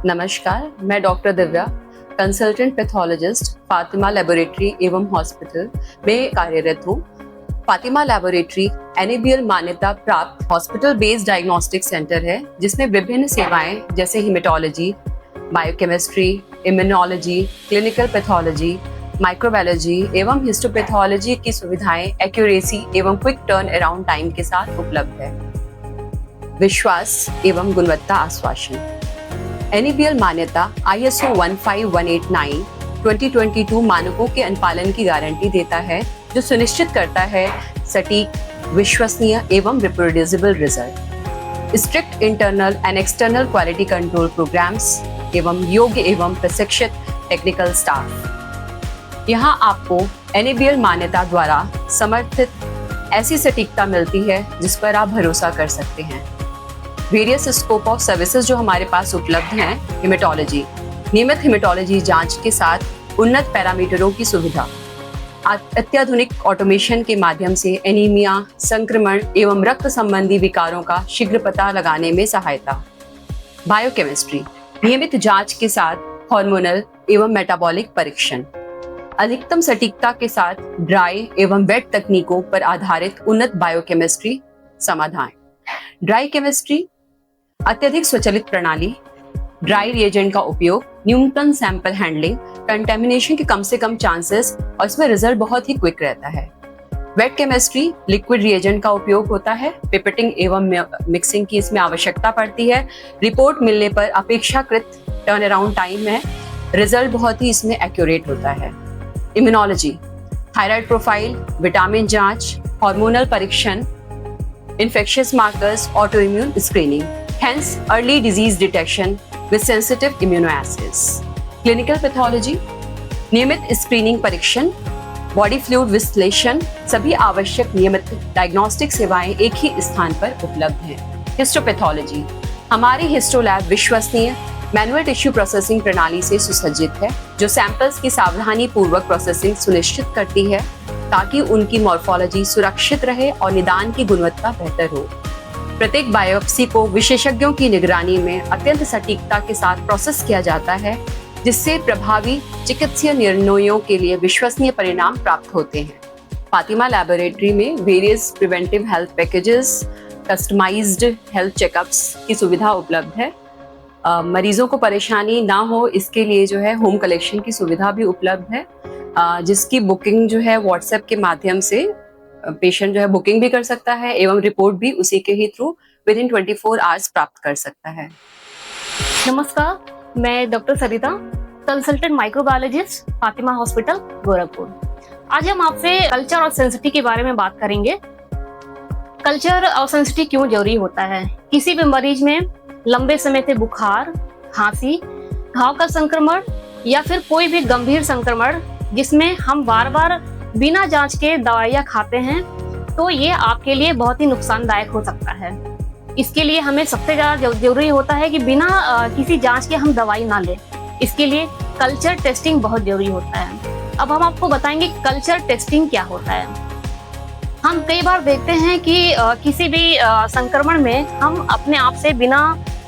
नमस्कार, मैं doctor Divya, consultant pathologist Fatima laboratory एवं हॉस्पिटल में कार्यरत हूँ। फातिमा लेबोरेटरी NABL मान्यता प्राप्त हॉस्पिटल बेस्ड डायग्नोस्टिक सेंटर है, जिसमें विभिन्न सेवाएं जैसे haematology, biochemistry, immunology, clinical pathology, microbiology एवं हिस्टोपैथोलॉजी की सुविधाएं एक्यूरेसी एवं क्विक टर्न अराउंड टाइम के साथ उपलब्ध है। विश्वास एवं गुणवत्ता आश्वासन। NABL मान्यता ISO 15189 2022 मानकों के अनुपालन की गारंटी देता है, जो सुनिश्चित करता है सटीक, विश्वसनीय एवं reproducible result. Strict internal and external quality control programmes एवं योग्य एवं प्रशिक्षित टेक्निकल स्टाफ। यहाँ आपको NABL मान्यता द्वारा समर्थित ऐसी सटीकता मिलती है जिस पर आप भरोसा कर सकते हैं। वेरियस स्कोप ऑफ सर्विसेज जो हमारे पास उपलब्ध हैं। हिमेटोलॉजी, नियमित हिमेटोलॉजी जांच के साथ उन्नत पैरामीटरों की सुविधा। अत्याधुनिक ऑटोमेशन के माध्यम से एनीमिया, संक्रमण एवं रक्त संबंधी विकारों का शीघ्र पता लगाने में सहायता। बायोकेमिस्ट्री, नियमित जांच के साथ हार्मोनल एवं मेटाबॉलिक परीक्षण। अधिकतम सटीकता के साथ ड्राई एवं वेट तकनीकों पर आधारित उन्नत बायोकेमिस्ट्री समाधान। ड्राई केमिस्ट्री, अत्यधिक स्वचालित प्रणाली, ड्राई रिएजेंट का उपयोग, न्यूनतम सैंपल हैंडलिंग, कंटेमिनेशन के कम से कम चांसेस और इसमें रिजल्ट बहुत ही क्विक रहता है। वेट केमिस्ट्री, लिक्विड रिएजेंट का उपयोग होता है, पिपेटिंग एवं मिक्सिंग की इसमें आवश्यकता पड़ती है। रिपोर्ट मिलने पर अपेक्षाकृत टर्न अराउंड टाइम है, रिजल्ट बहुत ही इसमें एक्यूरेट होता है। इम्यूनोलॉजी, थायराइड प्रोफाइल, विटामिन जांच, हार्मोनल परीक्षण, infectious markers, autoimmune screening, hence early disease detection with sensitive immunoassays. Clinical pathology, नियमित स्क्रीनिंग परीक्षण, बॉडी फ्लूइड विश्लेषण, सभी आवश्यक नियमित डायग्नोस्टिक सेवाएं एक ही स्थान पर उपलब्ध हैं। हिस्टोपैथोलॉजी, हमारी हिस्टो लैब विश्वसनीय मैनुअल टिश्यू प्रोसेसिंग प्रणाली से सुसज्जित है, जो सैंपल्स की सावधानी पूर्वक प्रोसेसिंग सुनिश्चित करती है ताकि उनकी मॉर्फोलॉजी सुरक्षित रहे और निदान की गुणवत्ता बेहतर हो। प्रत्येक बायोप्सी को विशेषज्ञों की निगरानी में अत्यंत सटीकता के साथ प्रोसेस किया जाता है, जिससे प्रभावी चिकित्सीय निर्णयों के लिए विश्वसनीय परिणाम प्राप्त होते हैं। फातिमा लैबोरेटरी में various preventive health packages, customised health checkups की सुविधा उपलब्ध है। मरीजों को परेशानी ना हो इसके लिए जो है होम कलेक्शन की सुविधा भी उपलब्ध है, जिसकी बुकिंग जो है व्हाट्सएप के माध्यम से पेशेंट जो है बुकिंग भी कर सकता है एवं रिपोर्ट भी उसी के ही थ्रू विद इन 24 आवर्स प्राप्त कर सकता है। नमस्कार, मैं doctor Sarita, consultant microbiologist, Fatima hospital, Gorakhpur. आज हम आपसे कल्चर और सेंसिटी के बारे में बात करेंगे। कल्चर और सेंसिटी क्यों जरूरी होता है? किसी भी मरीज में लंबे समय से बुखार, खांसी, घाव का संक्रमण या फिर कोई भी गंभीर संक्रमण जिसमें हम बार बार बिना जांच के दवाइयां खाते हैं, तो ये आपके लिए बहुत ही नुकसानदायक हो सकता है। इसके लिए हमें सबसे ज्यादा जरूरी होता है कि बिना किसी जांच के हम दवाई ना लें। इसके लिए कल्चर टेस्टिंग बहुत जरूरी होता है। अब हम आपको बताएंगे कल्चर टेस्टिंग क्या होता है। हम कई बार देखते हैं कि किसी भी संक्रमण में हम अपने आप से बिना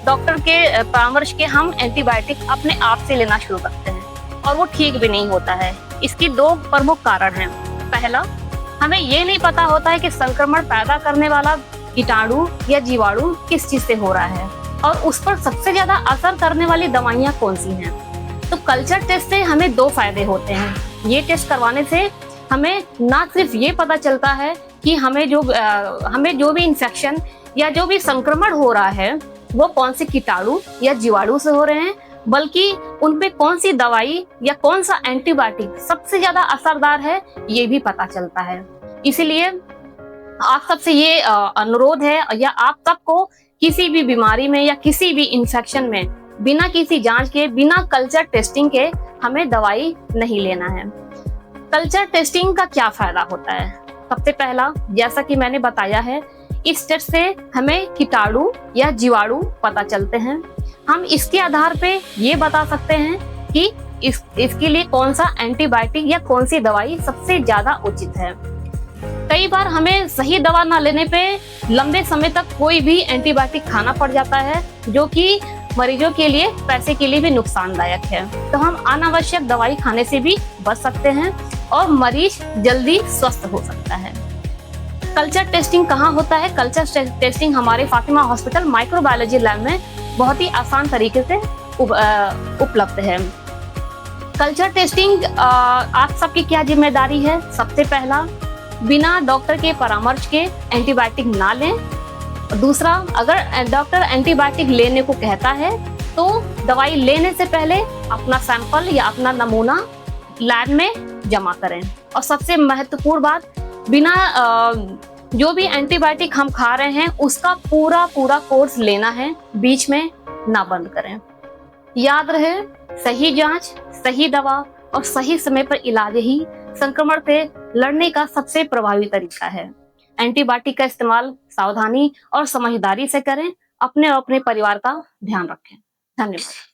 डॉक्टर के परामर्श के हम एंटीबायोटिक अपने आप से लेना शुरू करते हैं, और वो ठीक भी नहीं होता है। इसकी दो प्रमुख कारण हैं। पहला, हमें ये नहीं पता होता है कि संक्रमण पैदा करने वाला कीटाणु या जीवाणु किस चीज से हो रहा है और उस पर सबसे ज्यादा असर करने वाली दवाइयां कौन सी हैं। तो कल्चर टेस्ट से हमें दो फायदे होते हैं। ये टेस्ट करवाने से हमें ना सिर्फ ये पता चलता है कि हमें जो भी इंफेक्शन या जो भी संक्रमण हो रहा है वो कौन से कीटाणु या जीवाणु से हो रहे हैं, बल्कि उनपे कौन सी दवाई या कौन सा एंटीबायोटिक सबसे ज्यादा असरदार है ये भी पता चलता है। इसीलिए आप सबसे ये अनुरोध है या आप सबको किसी भी बीमारी में या किसी भी इंफेक्शन में बिना किसी जांच के, बिना कल्चर टेस्टिंग के हमें दवाई नहीं लेना है। कल्चर टेस्टिंग का क्या फायदा होता है? सबसे पहला, जैसा कि मैंने बताया है, इस टेस्ट से हमें कीटाणु या जीवाणु पता चलते हैं। हम इसके आधार पे ये बता सकते हैं कि इसके लिए कौन सा एंटीबायोटिक या कौन सी दवाई सबसे ज्यादा उचित है। कई बार हमें सही दवा ना लेने पे लंबे समय तक कोई भी एंटीबायोटिक खाना पड़ जाता है, जो कि मरीजों के लिए पैसे के लिए भी नुकसानदायक है। तो हम अनावश्यक दवाई खाने से भी बच सकते हैं और मरीज जल्दी स्वस्थ हो सकता है। कल्चर टेस्टिंग कहाँ होता है? कल्चर टेस्टिंग हमारे फातिमा हॉस्पिटल माइक्रोबायोलॉजी लैब में बहुत ही आसान तरीके से उपलब्ध है। कल्चर टेस्टिंग आप सबकी क्या जिम्मेदारी है? सबसे पहला, बिना डॉक्टर के परामर्श के एंटीबायोटिक ना लें। दूसरा, अगर डॉक्टर एंटीबायोटिक लेने को कहता है तो दवाई लेने से पहले अपना सैंपल या अपना नमूना लैब में जमा करें। और सबसे महत्वपूर्ण बात, बिना जो भी एंटीबायोटिक हम खा रहे हैं उसका पूरा कोर्स लेना है, बीच में ना बंद करें। याद रहे, सही जांच, सही दवा और सही समय पर इलाज ही संक्रमण से लड़ने का सबसे प्रभावी तरीका है। एंटीबायोटिक का इस्तेमाल सावधानी और समझदारी से करें। अपने और अपने परिवार का ध्यान रखें। धन्यवाद।